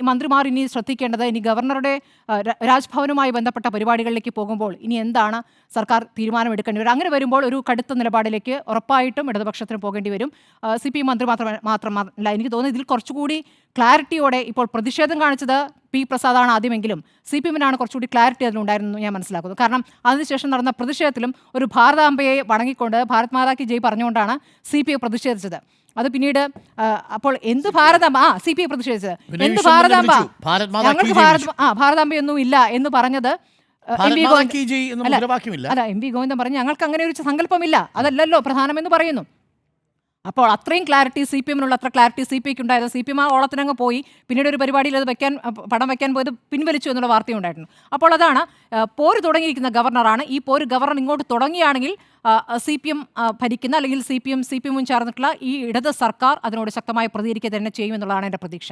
മന്ത്രിമാർ ഇനി ശ്രദ്ധിക്കേണ്ടത്, ഇനി ഗവർണറുടെ രാജ്ഭവനുമായി ബന്ധപ്പെട്ട പരിപാടികളിലേക്ക് പോകുമ്പോൾ ഇനി എന്താണ് സർക്കാർ തീരുമാനമെടുക്കേണ്ടി വരും? അങ്ങനെ വരുമ്പോൾ ഒരു കടുത്ത നിലപാടിലേക്ക് ഉറപ്പായിട്ടും ഇടതുപക്ഷത്തിന് പോകേണ്ടി വരും. CPM മന്ത്രി മാത്രമല്ല, എനിക്ക് തോന്നുന്നു ഇതിൽ കുറച്ചുകൂടി ക്ലാരിറ്റിയോടെ ഇപ്പോൾ പ്രതിഷേധം കാണിച്ചത് പി പ്രസാദാണ് ആദ്യമെങ്കിലും CPM-നാണ് കുറച്ചുകൂടി ക്ലാരിറ്റി അതിലുണ്ടായിരുന്നു ഞാൻ മനസ്സിലാക്കുന്നു. കാരണം അതിനുശേഷം നടന്ന പ്രതിഷേധത്തിലും ഒരു ഭാരതാംബയെ വണങ്ങിക്കൊണ്ട് ഭാരത് മാതാ കി ജയ് പറഞ്ഞുകൊണ്ടാണ് CPI പ്രതിഷേധിച്ചത്. അത് പിന്നീട് അപ്പോൾ എന്ത് ഭാരതാംബ CPI പ്രതിഷേധിച്ചത് എന്ത് ഭാരതാംബ, ഞങ്ങൾക്ക് ഭാരതാംബയൊന്നും ഇല്ല എന്ന് പറഞ്ഞത് എം വി ഗോവിന്ദൻ പറഞ്ഞു ഞങ്ങൾക്ക് അങ്ങനെ ഒരു സങ്കല്പമില്ല, അതല്ലല്ലോ പ്രധാനമെന്ന് പറയുന്നു. അപ്പോൾ അത്രയും ക്ലാരിറ്റി CPM-നുള്ള അത്ര ക്ലാരിറ്റി CPI-ക്ക് ഉണ്ടായത്. CPM ആ ഓളത്തിനങ്ങ് പോയി, പിന്നീട് ഒരു പരിപാടിയിൽ അത് പടം വയ്ക്കാൻ പോയത് പിൻവലിച്ചു എന്നുള്ള വാർത്തയുണ്ടായിരുന്നു. അപ്പോൾ അതാണ് പോര് തുടങ്ങിയിരിക്കുന്ന ഗവർണറാണ്. ഈ പോര് ഗവർണർ ഇങ്ങോട്ട് തുടങ്ങിയാണെങ്കിൽ CPM ഭരിക്കുന്ന അല്ലെങ്കിൽ CPM-ഉം ചേർന്നിട്ടുള്ള ഈ ഇടത് സർക്കാർ അതിനോട് ശക്തമായി പ്രതികരിക്കുക തന്നെ ചെയ്യുമെന്നുള്ളതാണ് എൻ്റെ പ്രതീക്ഷ.